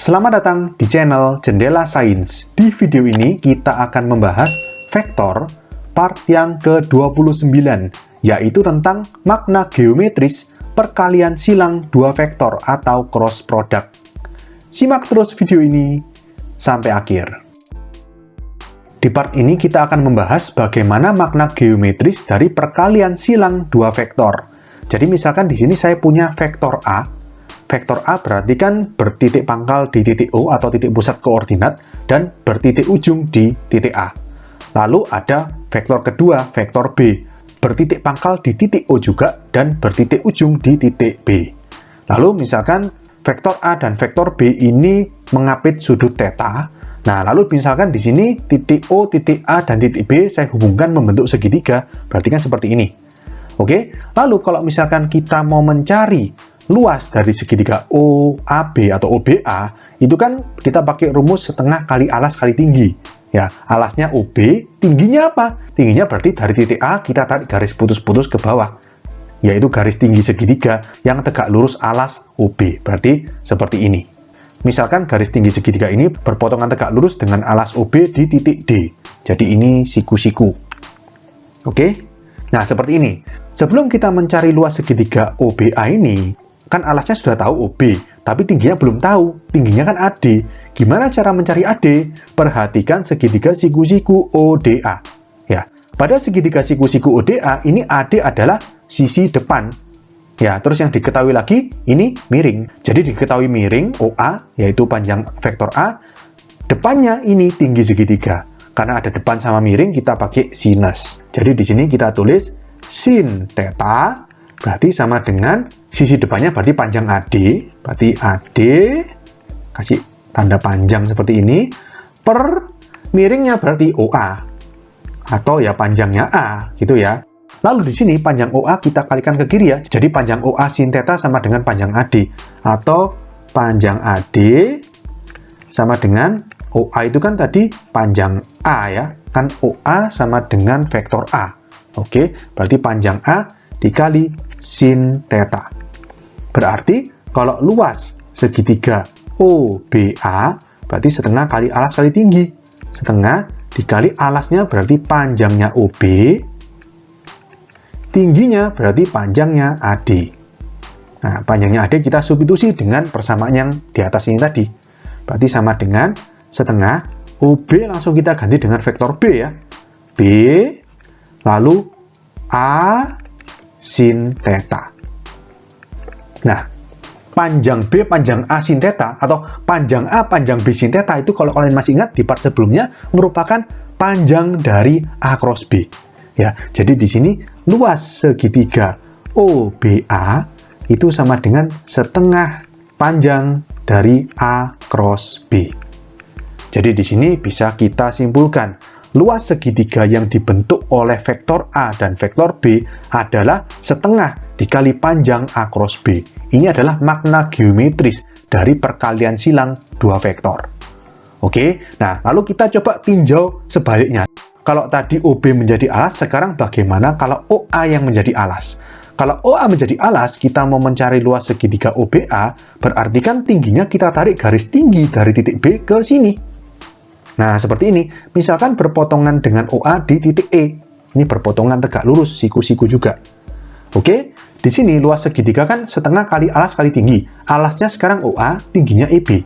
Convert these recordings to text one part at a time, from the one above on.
Selamat datang di channel Jendela Sains. Di video ini kita akan membahas vektor part yang ke-29, yaitu tentang makna geometris perkalian silang dua vektor atau cross product. Simak terus video ini sampai akhir. Di part ini kita akan membahas bagaimana makna geometris dari perkalian silang dua vektor. Jadi misalkan di sini saya punya vektor A. Vektor A berarti kan bertitik pangkal di titik O atau titik pusat koordinat dan bertitik ujung di titik A. Lalu ada vektor kedua, vektor B, bertitik pangkal di titik O juga dan bertitik ujung di titik B. Lalu misalkan vektor A dan vektor B ini mengapit sudut theta. Nah, lalu misalkan di sini titik O, titik A, dan titik B saya hubungkan membentuk segitiga, berarti kan seperti ini. Oke, lalu kalau misalkan kita mau mencari luas dari segitiga OAB atau OBA, itu kan kita pakai rumus setengah kali alas kali tinggi. Ya, alasnya OB, tingginya apa? Tingginya berarti dari titik A kita tarik garis putus-putus ke bawah, yaitu garis tinggi segitiga yang tegak lurus alas OB. Berarti seperti ini. Misalkan garis tinggi segitiga ini berpotongan tegak lurus dengan alas OB di titik D. Jadi ini siku-siku. Oke? Nah, seperti ini. Sebelum kita mencari luas segitiga OBA ini, kan alasnya sudah tahu OB, tapi tingginya belum tahu. Tingginya kan AD. Gimana cara mencari AD? Perhatikan segitiga siku-siku ODA. Ya, pada segitiga siku-siku ODA, ini AD adalah sisi depan. Ya, terus yang diketahui lagi, ini miring. Jadi diketahui miring, OA, yaitu panjang vektor A, depannya ini tinggi segitiga. Karena ada depan sama miring, kita pakai sinus. Jadi di sini kita tulis sin theta, berarti sama dengan sisi depannya berarti panjang AD, berarti AD, kasih tanda panjang seperti ini, per miringnya berarti OA, atau ya panjangnya A, gitu ya. Lalu di sini panjang OA kita kalikan ke kiri ya, jadi panjang OA sin theta sama dengan panjang AD, atau panjang AD sama dengan OA itu kan tadi panjang A ya, kan OA sama dengan vektor A. Oke, berarti panjang A dikali sin theta. Berarti kalau luas segitiga OBA berarti setengah kali alas kali tinggi. Setengah dikali alasnya berarti panjangnya OB, tingginya berarti panjangnya AD. Nah, panjangnya AD kita substitusi dengan persamaan yang di atas ini tadi. Berarti sama dengan setengah OB langsung kita ganti dengan vektor B ya. B lalu A sin theta. Nah, panjang B, panjang A sin theta, atau panjang A, panjang B sin theta itu kalau kalian masih ingat di part sebelumnya merupakan panjang dari A cross B. Ya, jadi di sini luas segitiga OBA itu sama dengan setengah panjang dari A cross B. Jadi di sini bisa kita simpulkan luas segitiga yang dibentuk oleh vektor A dan vektor B adalah setengah dikali panjang A cross B. Ini adalah makna geometris dari perkalian silang dua vektor. Oke, nah lalu kita coba tinjau sebaliknya. Kalau tadi OB menjadi alas, sekarang bagaimana kalau OA yang menjadi alas? Kalau OA menjadi alas, kita mau mencari luas segitiga OBA, berarti kan tingginya kita tarik garis tinggi dari titik B ke sini. Nah, seperti ini. Misalkan berpotongan dengan OA di titik E. Ini berpotongan tegak lurus, siku-siku juga. Oke, di sini luas segitiga kan setengah kali alas kali tinggi. Alasnya sekarang OA, tingginya EB.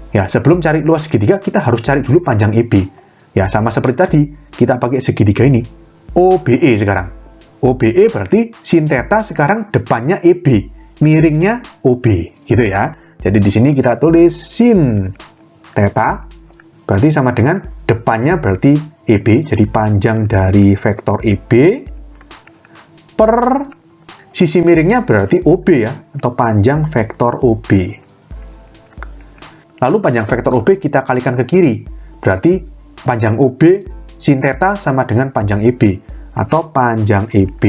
Ya, sebelum cari luas segitiga, kita harus cari dulu panjang EB. Ya, sama seperti tadi, kita pakai segitiga ini. OBE sekarang. OBE berarti sin theta sekarang depannya EB. Miringnya OB, gitu ya. Jadi di sini kita tulis sin theta, berarti sama dengan depannya berarti EB, jadi panjang dari vektor EB, per sisi miringnya berarti OB ya, atau panjang vektor OB. Lalu panjang vektor OB kita kalikan ke kiri, berarti panjang OB sin theta sama dengan panjang EB, atau panjang EB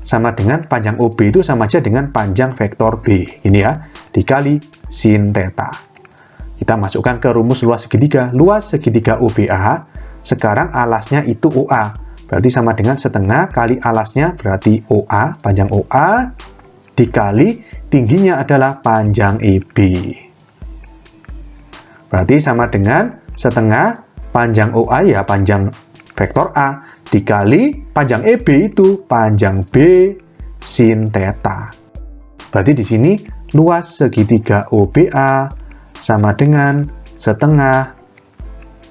sama dengan panjang OB itu sama aja dengan panjang vektor B, ini ya, dikali sin theta. Kita masukkan ke rumus luas segitiga. Luas segitiga OBA, sekarang alasnya itu OA. Berarti sama dengan setengah kali alasnya berarti OA, panjang OA, dikali tingginya adalah panjang EB. Berarti sama dengan setengah panjang OA, ya panjang vektor A, dikali panjang EB itu panjang B sin theta. Berarti di sini luas segitiga OBA sama dengan setengah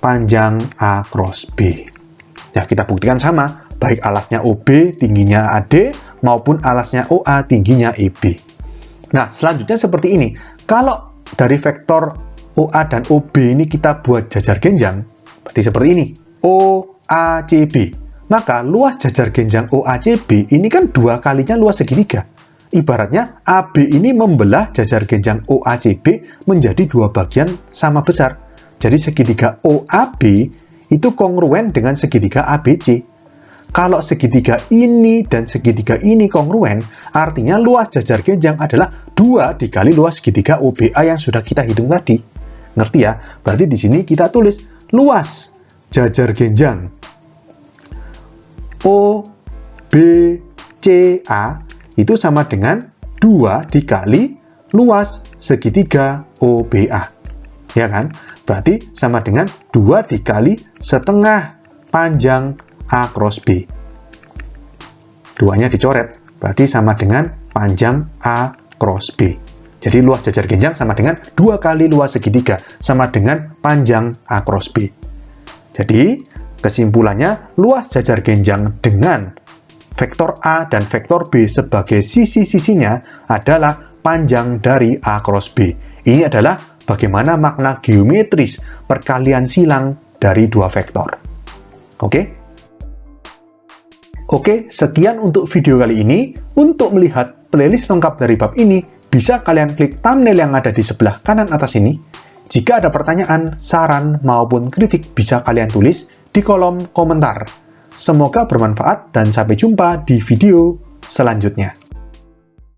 panjang A cross B. Ya, kita buktikan sama, baik alasnya OB tingginya AD maupun alasnya OA tingginya EB. Nah, selanjutnya seperti ini. Kalau dari vektor OA dan OB ini kita buat jajar genjang, berarti seperti ini, OACB. Maka luas jajar genjang OACB ini kan 2 kalinya luas segitiga. Ibaratnya AB ini membelah jajar genjang OACB menjadi 2 bagian sama besar. Jadi segitiga OAB itu kongruen dengan segitiga ABC. Kalau segitiga ini dan segitiga ini kongruen, artinya luas jajar genjang adalah 2 dikali luas segitiga OBA yang sudah kita hitung tadi. Ngerti ya? Berarti di sini kita tulis luas jajar genjang OBCA itu sama dengan 2 dikali luas segitiga OBA. Ya kan? Berarti sama dengan 2 dikali setengah panjang A cross B. 2-nya dicoret, berarti sama dengan panjang A cross B. Jadi luas jajar genjang sama dengan 2 kali luas segitiga, sama dengan panjang A cross B. Jadi, kesimpulannya, luas jajar genjang dengan vektor A dan vektor B sebagai sisi-sisinya adalah panjang dari A cross B. Ini adalah bagaimana makna geometris perkalian silang dari 2 vektor. Oke? Oke, sekian untuk video kali ini. Untuk melihat playlist lengkap dari bab ini, bisa kalian klik thumbnail yang ada di sebelah kanan atas ini. Jika ada pertanyaan, saran, maupun kritik, bisa kalian tulis di kolom komentar. Semoga bermanfaat dan sampai jumpa di video selanjutnya.